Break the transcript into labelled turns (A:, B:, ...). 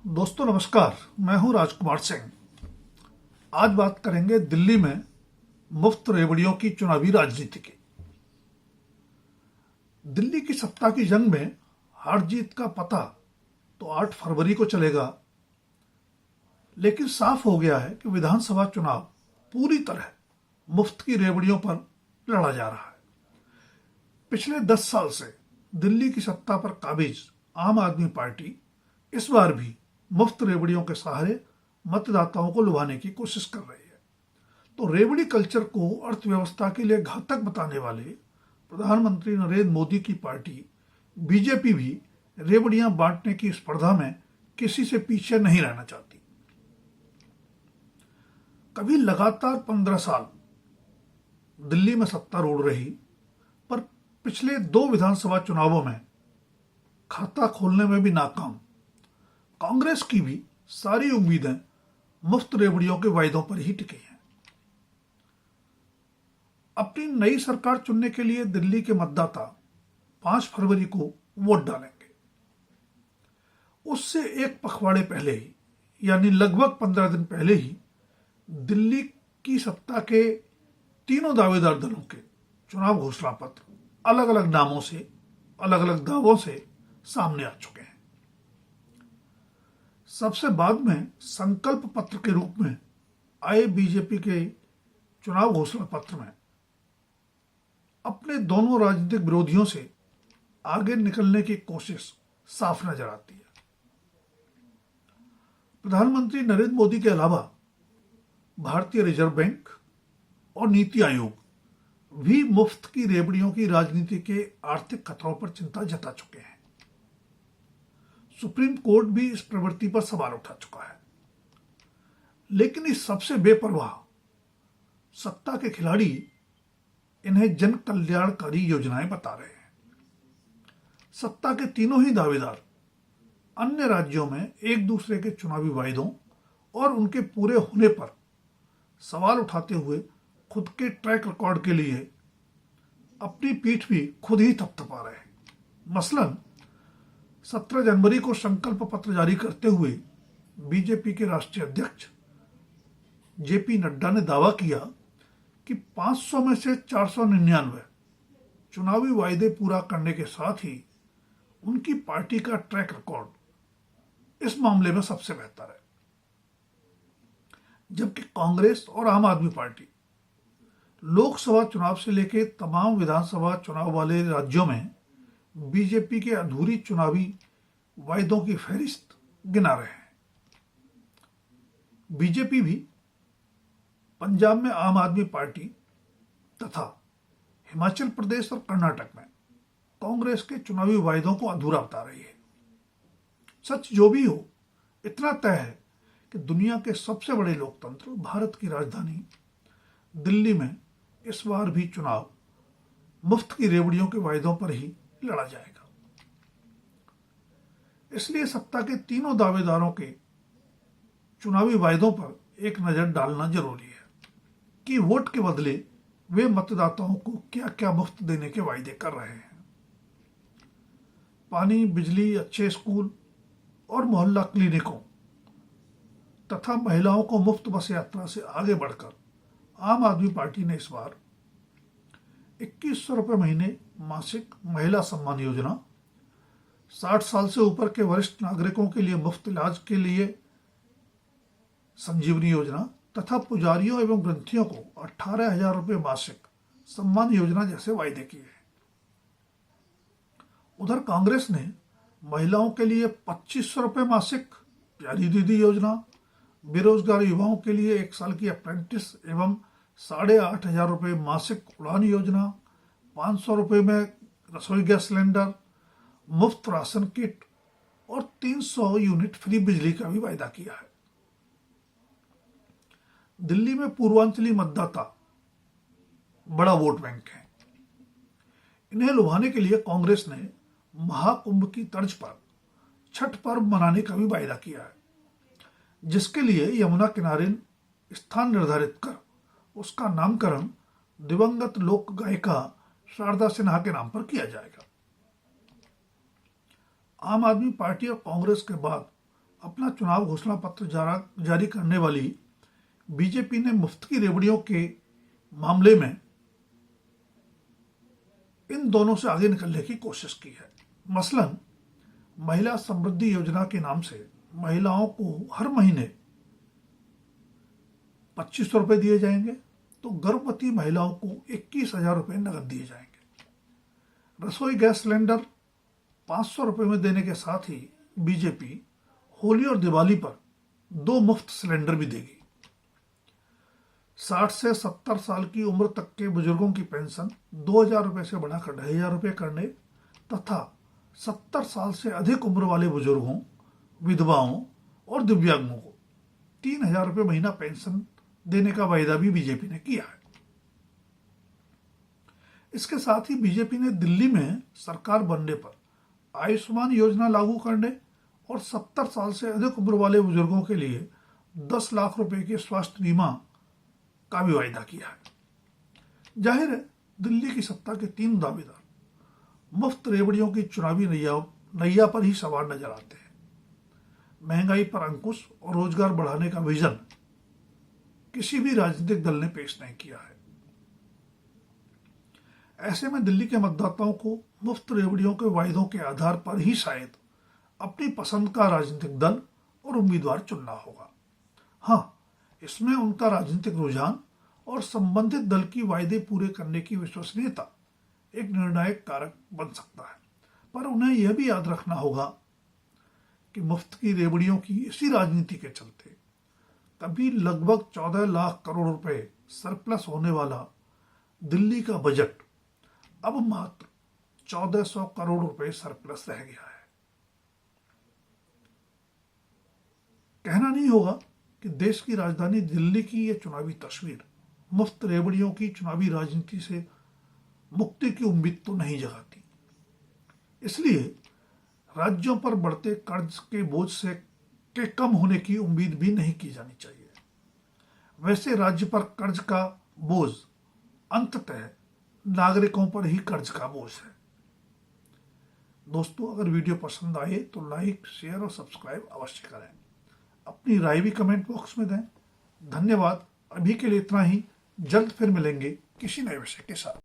A: दोस्तों नमस्कार, मैं हूं राजकुमार सिंह। आज बात करेंगे दिल्ली में मुफ्त रेवड़ियों की चुनावी राजनीति की। दिल्ली की सत्ता की जंग में हार जीत का पता तो 8 फरवरी को चलेगा, लेकिन साफ हो गया है कि विधानसभा चुनाव पूरी तरह मुफ्त की रेवड़ियों पर लड़ा जा रहा है। पिछले 10 साल से दिल्ली की सत्ता पर काबिज आम आदमी पार्टी इस बार भी मुफ्त रेवड़ियों के सहारे मतदाताओं को लुभाने की कोशिश कर रही है। तो रेवड़ी कल्चर को अर्थव्यवस्था के लिए घातक बताने वाले प्रधानमंत्री नरेंद्र मोदी की पार्टी बीजेपी भी रेवड़ियां बांटने की स्पर्धा में किसी से पीछे नहीं रहना चाहती। कभी लगातार 15 साल दिल्ली में सत्तारूढ़ रही, पर पिछले 2 विधानसभा चुनावों में खाता खोलने में भी नाकाम। कांग्रेस की भी सारी उम्मीदें मुफ्त रेवड़ियों के वायदों पर ही टिकी हैं। अपनी नई सरकार चुनने के लिए दिल्ली के मतदाता 5 फरवरी को वोट डालेंगे। उससे एक पखवाड़े पहले ही, यानी लगभग 15 दिन पहले ही, दिल्ली की सत्ता के तीनों दावेदार दलों के चुनाव घोषणा पत्र अलग अलग नामों से, अलग अलग दावों से सामने आ चुके हैं। सबसे बाद में संकल्प पत्र के रूप में आए बीजेपी के चुनाव घोषणा पत्र में अपने दोनों राजनीतिक विरोधियों से आगे निकलने की कोशिश साफ नजर आती है। प्रधानमंत्री नरेंद्र मोदी के अलावा भारतीय रिजर्व बैंक और नीति आयोग भी मुफ्त की रेवड़ियों की राजनीति के आर्थिक खतरों पर चिंता जता चुके हैं। सुप्रीम कोर्ट भी इस प्रवृत्ति पर सवाल उठा चुका है। लेकिन इस सबसे बेपरवाह सत्ता के खिलाड़ी इन्हें जन कल्याणकारी योजनाएं बता रहे हैं। सत्ता के तीनों ही दावेदार अन्य राज्यों में एक दूसरे के चुनावी वायदों और उनके पूरे होने पर सवाल उठाते हुए खुद के ट्रैक रिकॉर्ड के लिए अपनी पीठ भी खुद ही थपथपा रहे हैं। मसलन 17 जनवरी को संकल्प पत्र जारी करते हुए बीजेपी के राष्ट्रीय अध्यक्ष जेपी नड्डा ने दावा किया कि 500 में से 499 चुनावी वायदे पूरा करने के साथ ही उनकी पार्टी का ट्रैक रिकॉर्ड इस मामले में सबसे बेहतर है। जबकि कांग्रेस और आम आदमी पार्टी लोकसभा चुनाव से लेकर तमाम विधानसभा चुनाव वाले राज्यों में बीजेपी के अधूरी चुनावी वायदों की फहरिस्त गिना रहे हैं। बीजेपी भी पंजाब में आम आदमी पार्टी तथा हिमाचल प्रदेश और कर्नाटक में कांग्रेस के चुनावी वायदों को अधूरा बता रही है। सच जो भी हो, इतना तय है कि दुनिया के सबसे बड़े लोकतंत्र भारत की राजधानी दिल्ली में इस बार भी चुनाव मुफ्त की रेवड़ियों के वायदों पर ही लड़ा जाएगा। इसलिए सत्ता के तीनों दावेदारों के चुनावी वायदों पर एक नजर डालना जरूरी है कि वोट के बदले वे मतदाताओं को क्या क्या मुफ्त देने के वायदे कर रहे हैं। पानी, बिजली, अच्छे स्कूल और मोहल्ला क्लिनिकों तथा महिलाओं को मुफ्त बस यात्रा से आगे बढ़कर आम आदमी पार्टी ने इस बार 2100 रुपये महीने मासिक महिला सम्मान योजना, 60 साल से ऊपर के वरिष्ठ नागरिकों के लिए मुफ्त इलाज के लिए संजीवनी योजना तथा पुजारियों एवं ग्रंथियों को 18,000 रुपये मासिक सम्मान योजना जैसे वायदे किए हैं। उधर कांग्रेस ने महिलाओं के लिए 2500 रुपये मासिक प्यारी दीदी योजना, बेरोजगार युवाओं के लिए 1 साल की अप्रेंटिस एवं 8,500 रुपये मासिक उड़ान योजना, 500 रुपये में रसोई गैस सिलेंडर, मुफ्त राशन किट और 300 यूनिट फ्री बिजली का भी वायदा किया है। दिल्ली में पूर्वांचली मतदाता बड़ा वोट बैंक है। इन्हें लुभाने के लिए कांग्रेस ने महाकुंभ की तर्ज पर छठ पर्व मनाने का भी वायदा किया है, जिसके लिए यमुना किनारे स्थान निर्धारित कर उसका नामकरण दिवंगत लोक गायिका शारदा सिन्हा के नाम पर किया जाएगा। आम आदमी पार्टी और कांग्रेस के बाद अपना चुनाव घोषणा पत्र जारी करने वाली बीजेपी ने मुफ्त की रेवड़ियों के मामले में इन दोनों से आगे निकलने की कोशिश की है। मसलन महिला समृद्धि योजना के नाम से महिलाओं को हर महीने 2500 रुपए दिए जाएंगे, तो गर्भवती महिलाओं को 21,000 रुपए नकद दिए जाएंगे। रसोई गैस सिलेंडर 500 रुपए में देने के साथ ही बीजेपी होली और दिवाली पर 2 मुफ्त सिलेंडर भी देगी। 60 से 70 साल की उम्र तक के बुजुर्गों की पेंशन 2,000 रुपए से बढ़ाकर 2,500 रुपए करने तथा 70 साल से अधिक उम्र वाले बुजुर्गों, विधवाओं और दिव्यांगों को 3,000 रुपए महीना पेंशन देने का वायदा भी बीजेपी ने किया है। इसके साथ ही बीजेपी ने दिल्ली में सरकार बनने पर आयुष्मान योजना लागू करने और 70 साल से अधिक उम्र वाले बुजुर्गों के लिए 10 लाख रुपए के स्वास्थ्य बीमा का भी वायदा किया है। जाहिर है, दिल्ली की सत्ता के 3 दावेदार मुफ्त रेवड़ियों की चुनावी नैया पर ही सवार नजर आते हैं। महंगाई पर अंकुश और रोजगार बढ़ाने का विजन किसी भी राजनीतिक दल ने पेश नहीं किया है। ऐसे में दिल्ली के मतदाताओं को मुफ्त रेवड़ियों के वायदों के आधार पर ही शायद अपनी पसंद का राजनीतिक दल और उम्मीदवार चुनना होगा। हाँ, इसमें उनका राजनीतिक रुझान और संबंधित दल की वायदे पूरे करने की विश्वसनीयता एक निर्णायक कारक बन सकता है, पर उन्हें यह भी याद रखना होगा कि मुफ्त की रेवड़ियों की इसी राजनीति के चलते कभी लगभग 14 लाख करोड़ रुपए सरप्लस होने वाला दिल्ली का बजट अब मात्र 1400 करोड़ रुपए सरप्लस रह गया है। कहना नहीं होगा कि देश की राजधानी दिल्ली की यह चुनावी तस्वीर मुफ्त रेवड़ियों की चुनावी राजनीति से मुक्ति की उम्मीद तो नहीं जगाती। इसलिए राज्यों पर बढ़ते कर्ज के बोझ से के कम होने की उम्मीद भी नहीं की जानी चाहिए। वैसे राज्य पर कर्ज का बोझ अंततः नागरिकों पर ही कर्ज का बोझ है। दोस्तों, अगर वीडियो पसंद आए तो लाइक, शेयर और सब्सक्राइब अवश्य करें। अपनी राय भी कमेंट बॉक्स में दें। धन्यवाद। अभी के लिए इतना ही। जल्द फिर मिलेंगे किसी नए विषय के साथ।